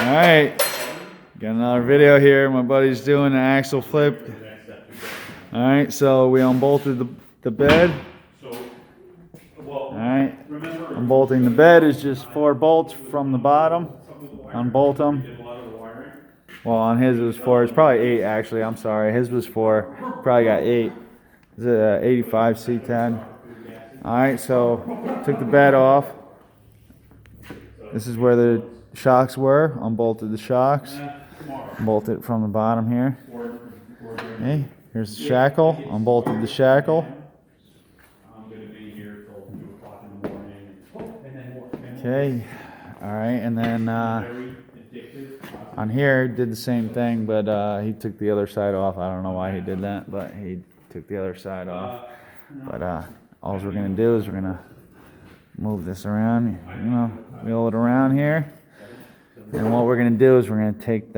Alright, got another video here. My buddy's doing an axle flip. Alright, so we unbolted the bed. Alright, unbolting the bed is just 4 bolts from the bottom. Unbolt them. Well, on his it was 4. It's probably 8 actually. I'm sorry. His was 4. Probably got 8. It's a 85 C10. Alright, so took the bed off. This is where the shocks were. Unbolted the shocks. Bolted it from the bottom here. Okay, here's the shackle. Unbolted the shackle. Okay, alright, and then on here did the same thing, but he took the other side off. I don't know why he did that, but he took the other side off. But all we're going to do is we're going to move this around, wheel it around here. And what we're going to do is we're going to take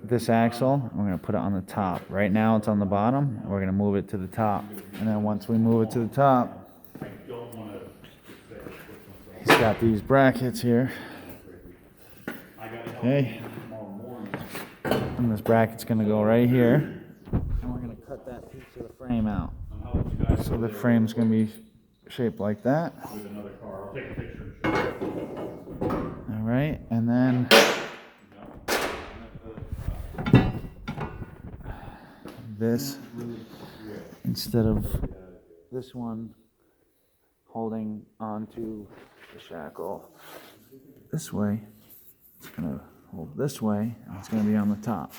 this axle, and we're going to put it on the top. Right now it's on the bottom. We're going to move it to the top. And then once we move it to the top, he's got these brackets here. Okay. And this bracket's going to go right here. And we're going to cut that piece of the frame out. So the frame's going to be shaped like that. Alright, and then this, instead of this one holding onto the shackle this way, it's going to hold this way, and it's going to be on the top.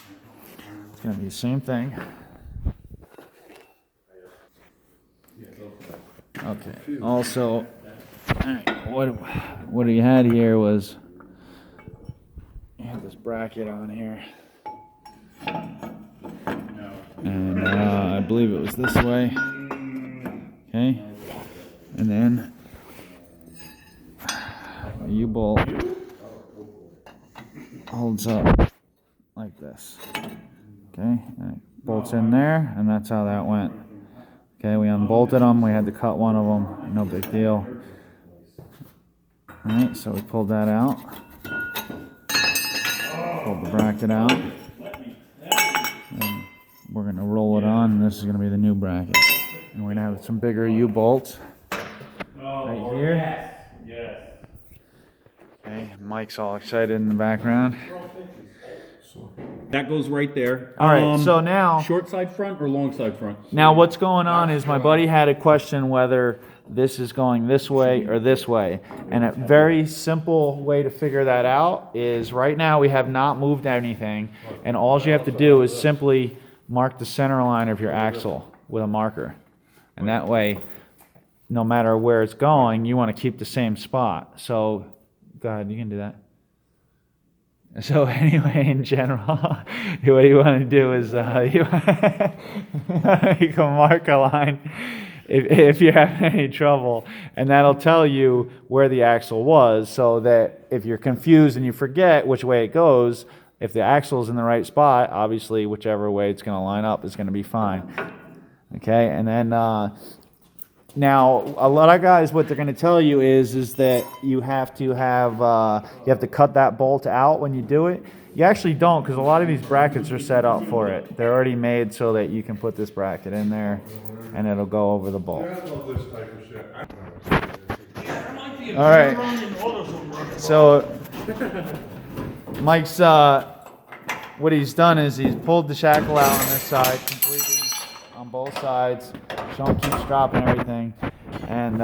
It's going to be the same thing. Okay, also, what he had here was, you had this bracket on here, and I believe it was this way, okay, and then a U-bolt holds up like this, okay, and it bolts in there, and that's how that went. Okay, we unbolted them, we had to cut one of them, no big deal. Alright, so we pulled that out, pulled the bracket out, and we're going to roll it on, and this is going to be the new bracket. And we're going to have some bigger U-bolts right here. Okay, Mike's all excited in the background. That goes right there. All right, so now... Short side front or long side front? Now what's going on is my buddy had a question whether this is going this way or this way. And a very simple way to figure that out is right now we have not moved anything. And all you have to do is simply mark the center line of your axle with a marker. And that way, no matter where it's going, you want to keep the same spot. So, go ahead, you can do that. So anyway, in general, what you want to do is you can mark a line if you're having any trouble, and that'll tell you where the axle was, so that if you're confused and you forget which way it goes, if the axle is in the right spot, obviously whichever way it's going to line up is going to be fine. Okay, and then now a lot of guys, what they're going to tell you is that you have to cut that bolt out when you do it. You actually don't, because a lot of these brackets are set up for it. They're already made so that you can put this bracket in there and it'll go over the bolt. All right. So Mike's what he's done is he's pulled the shackle out on this side completely on both sides. Sean keeps dropping everything, and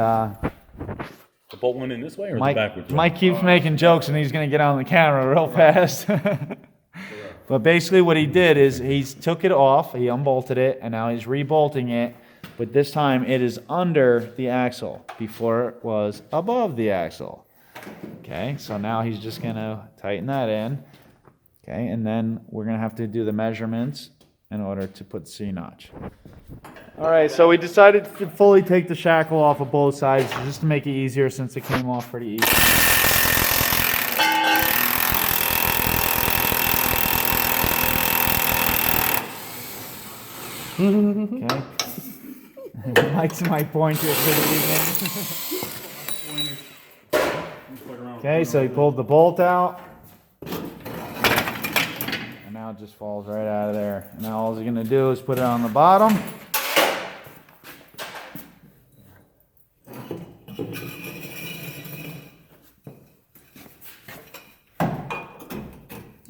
The bolt went in this way or Mike, the backwards way? Mike keeps making jokes, and he's going to get on the camera real fast. But basically what he did is he took it off, he unbolted it, and now he's rebolting it, but this time it is under the axle. Before it was above the axle. Okay, so now he's just going to tighten that in. Okay, and then we're going to have to do the measurements in order to put the C-notch. All right, so we decided to fully take the shackle off of both sides just to make it easier since it came off pretty easy. Okay. Mike's my pointer for the evening. Okay, so he pulled the bolt out. now it just falls right out of there. And now all you're gonna do is put it on the bottom.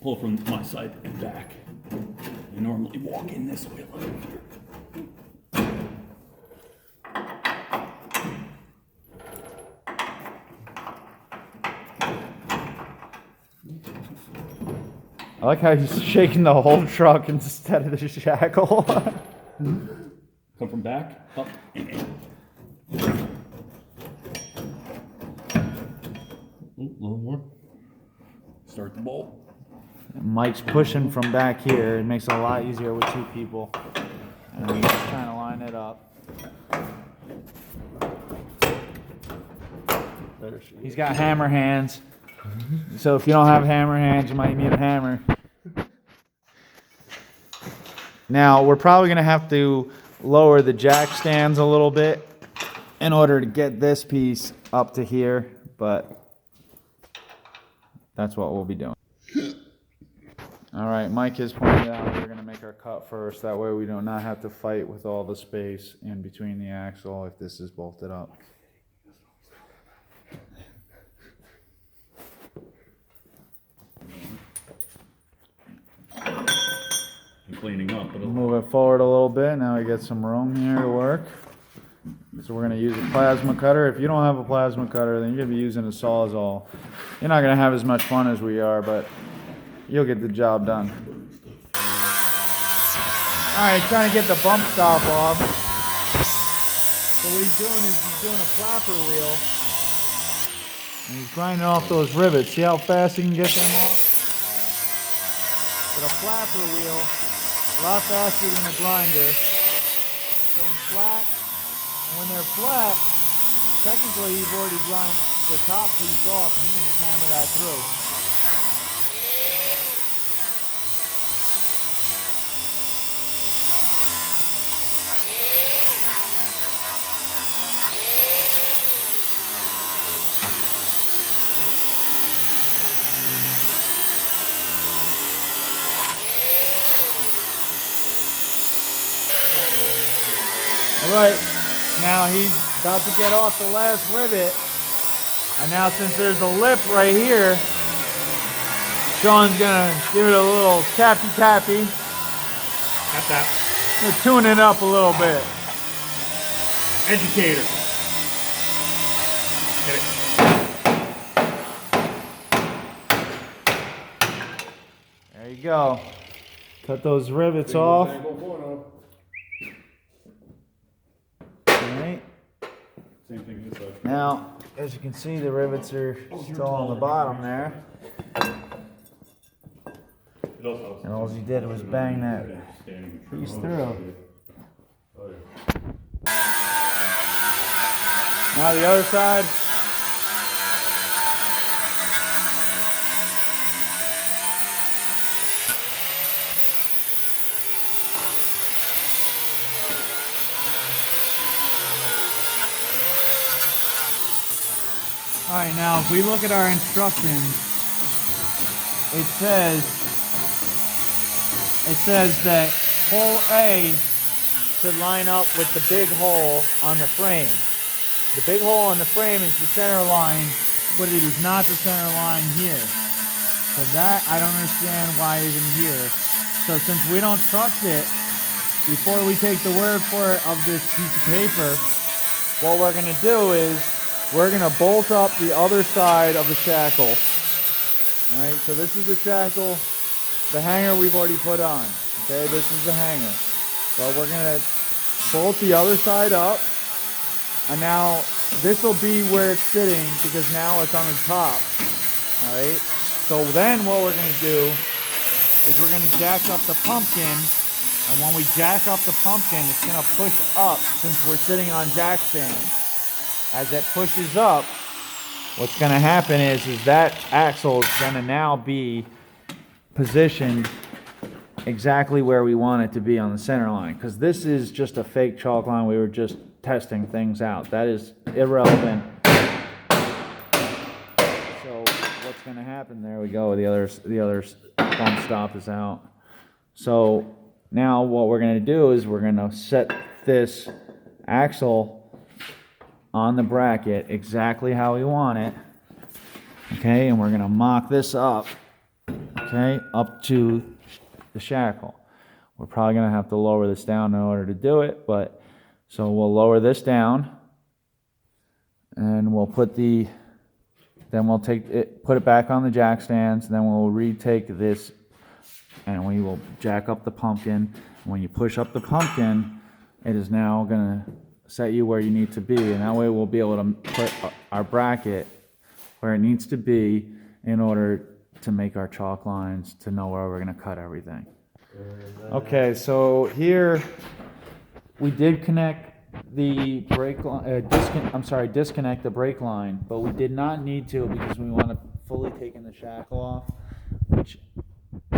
Pull from my side and back. I normally walk in this way a little bit. I like how he's shaking the whole truck instead of the shackle. Come from back, up. Ooh, a little more. Start the bolt. Mike's pushing from back here. It makes it a lot easier with two people. And we're just trying to line it up. He's got hammer hands. So if you don't have hammer hands, you might need a hammer. Now, we're probably going to have to lower the jack stands a little bit in order to get this piece up to here, but that's what we'll be doing. All right, Mike has pointed out we're going to make our cut first. That way we do not have to fight with all the space in between the axle if this is bolted up. I'm cleaning up. But Move it forward a little bit. Now we get some room here to work. So we're going to use a plasma cutter. If you don't have a plasma cutter, then you're going to be using a Sawzall. You're not going to have as much fun as we are, but you'll get the job done. Alright, trying to get the bump stop off. So what he's doing is he's doing a flapper wheel. And he's grinding off those rivets. See how fast he can get them off? With a flapper wheel, a lot faster than a grinder. Get them flat. And when they're flat, technically you've already ground the top piece off and you can just hammer that through. Alright, now he's about to get off the last rivet. And now since there's a lip right here, Sean's gonna give it a little tappy tappy. Tap tap. Gonna tune it up a little bit. Educator. Hit it. There you go. Cut those rivets off. Alright. Same thing this side. Now, as you can see, the rivets are still on the bottom there. And all you did was bang that piece through. Now the other side. Alright, now if we look at our instructions, it says that hole A should line up with the big hole on the frame. The big hole on the frame is the center line, but it is not the center line here. So that, I don't understand why it's in here. So since we don't trust it, before we take the word for it of this piece of paper, what we're going to do is we're going to bolt up the other side of the shackle. Alright, so this is the shackle. The hanger we've already put on. Okay, this is the hanger. So we're going to bolt the other side up. And now this will be where it's sitting because now it's on the top. Alright, so then what we're going to do is we're going to jack up the pumpkin. And when we jack up the pumpkin, it's going to push up since we're sitting on jack stands. As it pushes up, what's going to happen is that axle is going to now be positioned exactly where we want it to be on the center line. Because this is just a fake chalk line. We were just testing things out. That is irrelevant. So what's going to happen? There we go. The other bump stop is out. So now what we're going to do is we're going to set this axle on the bracket exactly how we want it. Okay, and we're going to mock this up, okay, up to the shackle. We're probably going to have to lower this down in order to do it, but so we'll lower this down and we'll put then we'll put it back on the jack stands, then we'll retake this and we will jack up the pumpkin. When you push up the pumpkin, it is now going to set you where you need to be, and that way we'll be able to put our bracket where it needs to be in order to make our chalk lines to know where we're going to cut everything. Okay, so here we did connect the brake line, disconnect the brake line, but we did not need to because we want to fully taking the shackle off, which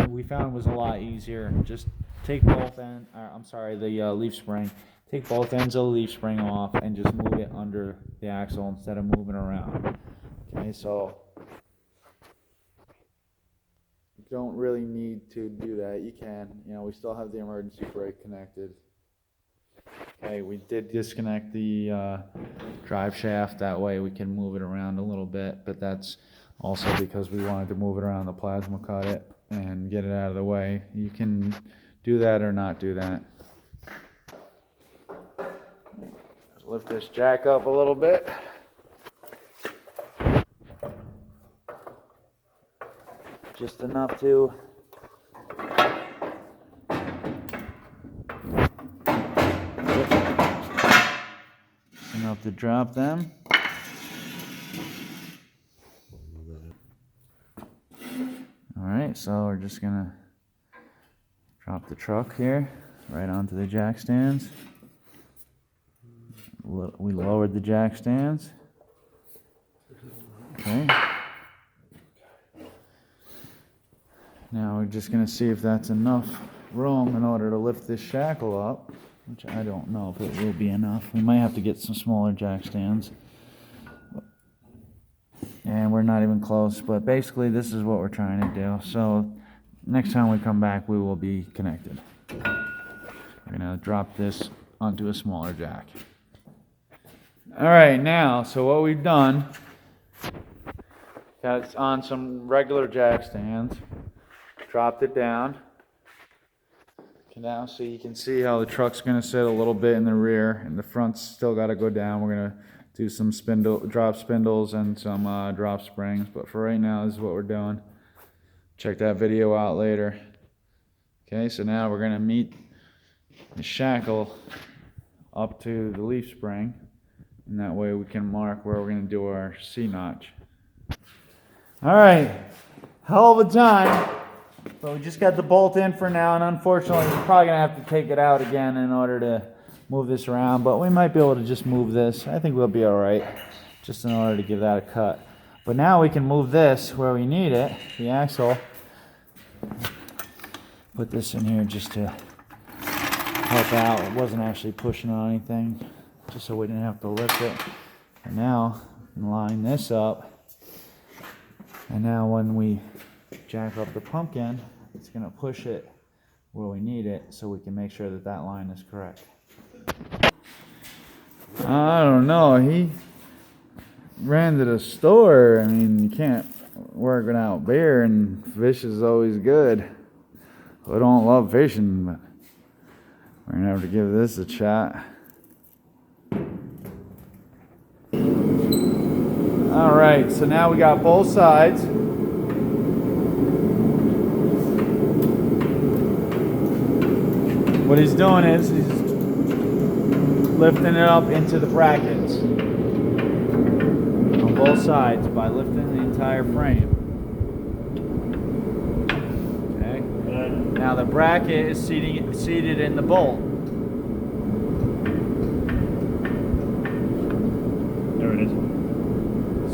we found was a lot easier. Just take both ends, the leaf spring. Take both ends of the leaf spring off and just move it under the axle instead of moving around. Okay, so you don't really need to do that. You can, we still have the emergency brake connected. Okay, we did disconnect the drive shaft. That way we can move it around a little bit, but that's also because we wanted to move it around the plasma cut it and get it out of the way. You can do that or not do that. Lift this jack up a little bit. Just enough to drop them. Alright, so we're just gonna drop the truck here right onto the jack stands. We lowered the jack stands. Okay. Now we're just going to see if that's enough room in order to lift this shackle up, which I don't know if it will be enough. We might have to get some smaller jack stands. And we're not even close, but basically this is what we're trying to do. So next time we come back, we will be connected. We're going to drop this onto a smaller jack. All right, now, so what we've done, got it on some regular jack stands, dropped it down. Now, so you can see how the truck's going to sit a little bit in the rear, and the front's still got to go down. We're going to do some drop spindles and some drop springs, but for right now, this is what we're doing. Check that video out later. Okay, so now we're going to meet the shackle up to the leaf spring. And that way we can mark where we're going to do our C-notch. All right, hell of a time. So we just got the bolt in for now, and unfortunately we're probably going to have to take it out again in order to move this around. But we might be able to just move this. I think we'll be all right, just in order to give that a cut. But now we can move this where we need it, the axle. Put this in here just to help out. It wasn't actually pushing on anything, just so we didn't have to lift it. And now we can line this up. And now when we jack up the pumpkin, it's going to push it where we need it so we can make sure that that line is correct. I don't know. He ran to the store. I mean, you can't work without beer, and fish is always good. I don't love fishing, but we're going to have to give this a shot. All right, so now we got both sides. What he's doing is he's lifting it up into the brackets on both sides by lifting the entire frame. Okay. Now the bracket is seated in the bolt. There it is.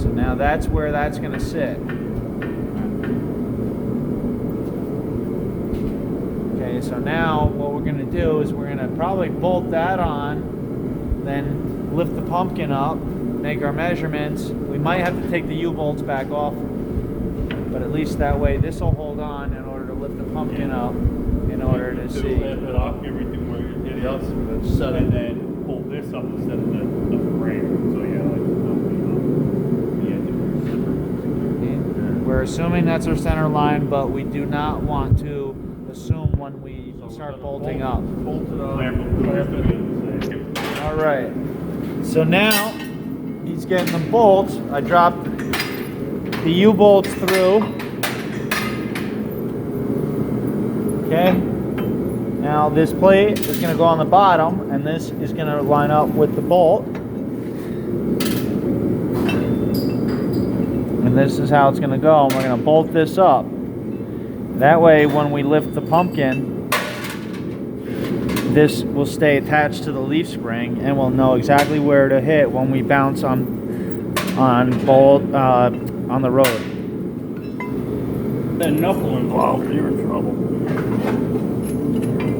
So now that's where that's going to sit. Okay, so now what we're going to do is we're going to probably bolt that on, then lift the pumpkin up, make our measurements. We might have to take the U-bolts back off, but at least that way this will hold on in order to lift the pumpkin up in order to see. Lift it off everything where you're hitting. Yep, that's set And it. then pull this up instead of the frame. So yeah, like We're assuming that's our center line, but we do not want to assume when we start bolting up. Bolt it up. clamp it. All right. So now he's getting the bolts. I dropped the U-bolts through. Okay. Now this plate is going to go on the bottom, and this is going to line up with the bolt. And this is how it's going to go. And we're going to bolt this up. That way, when we lift the pumpkin, this will stay attached to the leaf spring, and we'll know exactly where to hit when we bounce on the road. That knuckle involved, you're in trouble.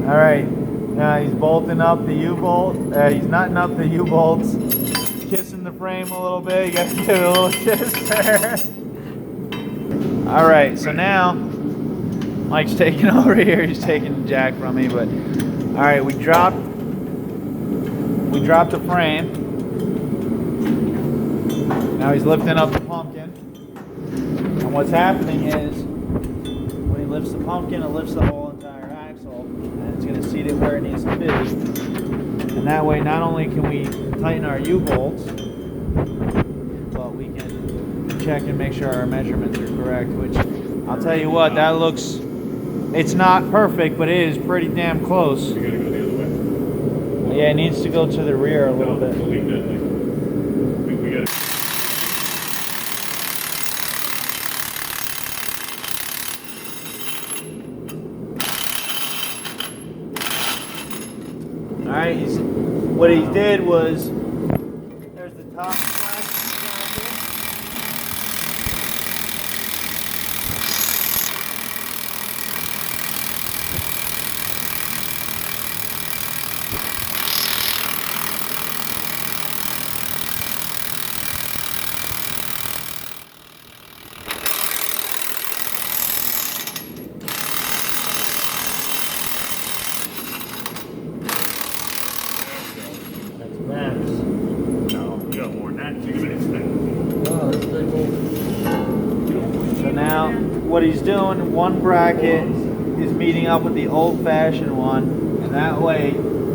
All right, now he's bolting up the U-bolt. He's nutting up the U-bolts, kissing the frame a little bit. You got to give it a little kiss there. All right, so now Mike's taking over here. He's taking the jack from me, but all right, we dropped the frame. Now he's lifting up the pumpkin, and what's happening is when he lifts the pumpkin, it lifts the whole entire axle, and it's going to seat it where it needs to be. And that way, not only can we tighten our U-bolts, but we can check and make sure our measurements are correct, which I'll tell you what, that looks, it's not perfect, but it is pretty damn close. You gotta go the other way. Yeah, it needs to go to the rear a little bit. Leave that thing. We gotta. All right, what he did was, there's the top plastic bracket. That's max. No, you got more than that. You're gonna expect. Oh, that's big old. So now, what he's doing, one bracket is meeting up with the old-fashioned one, and that way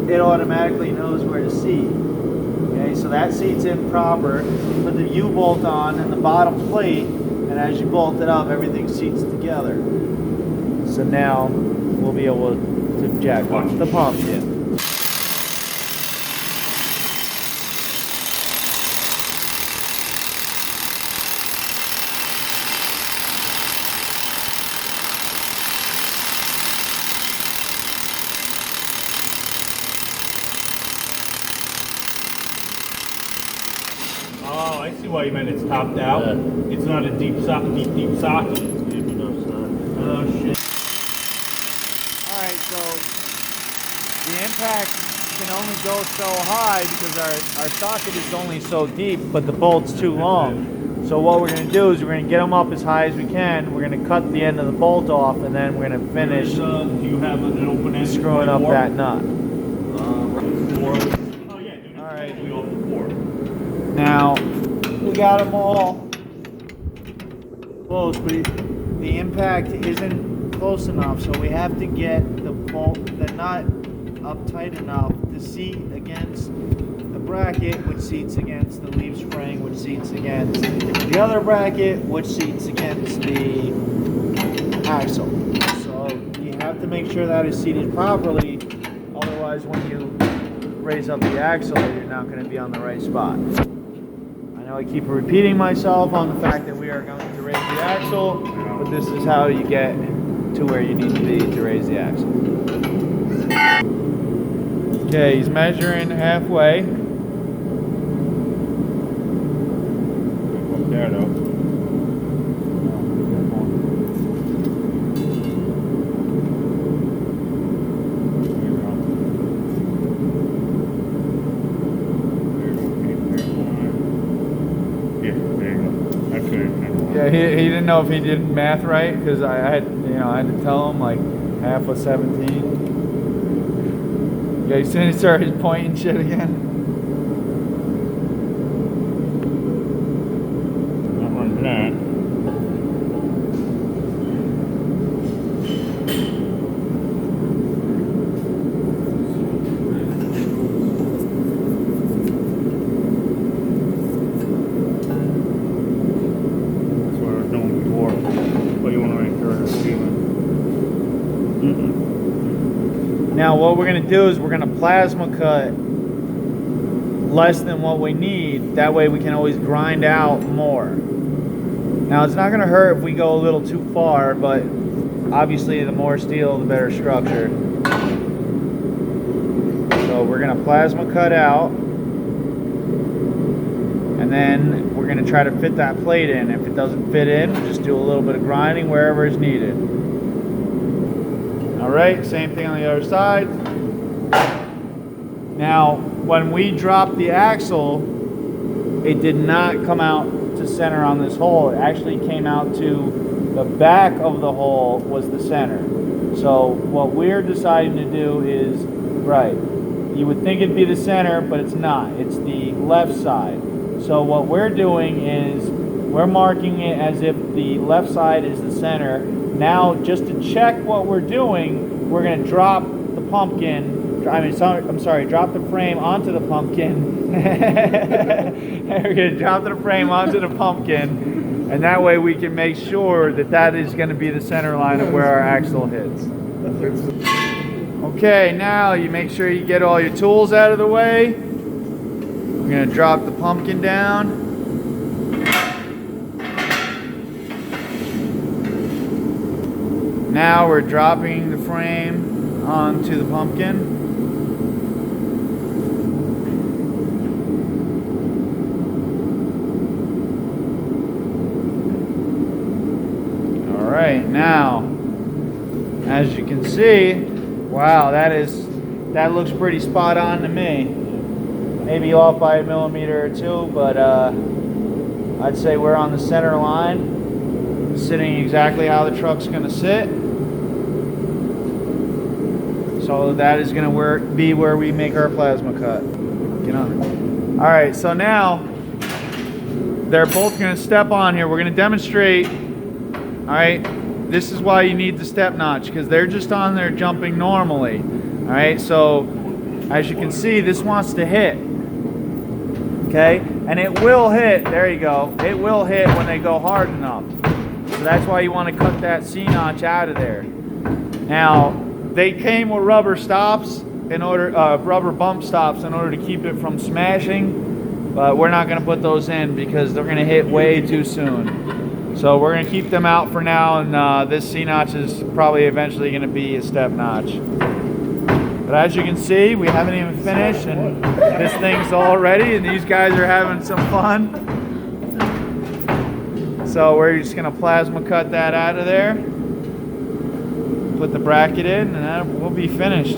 it automatically knows where to seat. Okay, so that seats in proper. Put the U-bolt on and the bottom plate, and as you bolt it up, everything seats together. So now we'll be able to jack up the pumpkin. Oh, I see why you meant it's topped out. Yeah. It's not a deep socket. Maybe no, it's not. Oh shit. Alright, so the impact can only go so high because our socket is only so deep, but the bolt's too long. So what we're going to do is we're going to get them up as high as we can. We're going to cut the end of the bolt off, and then we're going to finish Do you have an open end? screwing up that nut. Oh yeah, dude. All right. We off the floor. Now, we got them all close, but the impact isn't close enough, so we have to get the nut up tight enough to seat against the bracket, which seats against the leaf spring, which seats against the other bracket, which seats against the axle. So you have to make sure that is seated properly, otherwise when you raise up the axle, you're not going to be on the right spot. I know I keep repeating myself on the fact that we are going to raise the axle, but this is how you get to where you need to be to raise the axle. Okay, he's measuring halfway. Up there though. Yeah, he didn't know if he did math right because I had to tell him like half a 17. Yeah, as soon as he started pointing shit again. Not running that. That's what I was doing before. But you want to make sure it's even. Now what we're going to do is we're going to plasma cut less than what we need. That way we can always grind out more. Now it's not going to hurt if we go a little too far, but obviously the more steel, the better structure. So we're going to plasma cut out, and then we're going to try to fit that plate in. If it doesn't fit in, we'll just do a little bit of grinding wherever is needed. Alright, same thing on the other side. Now, when we dropped the axle, it did not come out to center on this hole. It actually came out to the back of the hole was the center. So what we're deciding to do is, right, you would think it'd be the center, but it's not. It's the left side. So what we're doing is we're marking it as if the left side is the center. Now, just to check what we're doing, we're going to drop the pumpkin. I'm sorry, drop the frame onto the pumpkin. We're going to drop the frame onto the pumpkin, and that way we can make sure that that is going to be the center line of where our axle hits. Okay, now you make sure you get all your tools out of the way. We're going to drop the pumpkin down. Now we're dropping the frame onto the pumpkin. Alright, now as you can see, wow, that looks pretty spot on to me. Maybe off by a millimeter or two, but I'd say we're on the center line, sitting exactly how the truck's going to sit. So that is going to be where we make our plasma cut. Get on it. All right, so now they're both going to step on here. We're going to demonstrate. All right, this is why you need the step notch, because they're just on there jumping normally. All right, so as you can see, this wants to hit. Okay, and it will hit. There you go. It will hit when they go hard enough. So that's why you want to cut that C notch out of there. Now, they came with rubber stops rubber bump stops in order to keep it from smashing, but we're not going to put those in because they're going to hit way too soon. So we're going to keep them out for now, and this C notch is probably eventually going to be a step notch. But as you can see, we haven't even finished, and this thing's all ready, and these guys are having some fun. So we're just going to plasma cut that out of there. Put the bracket in, and we'll be finished.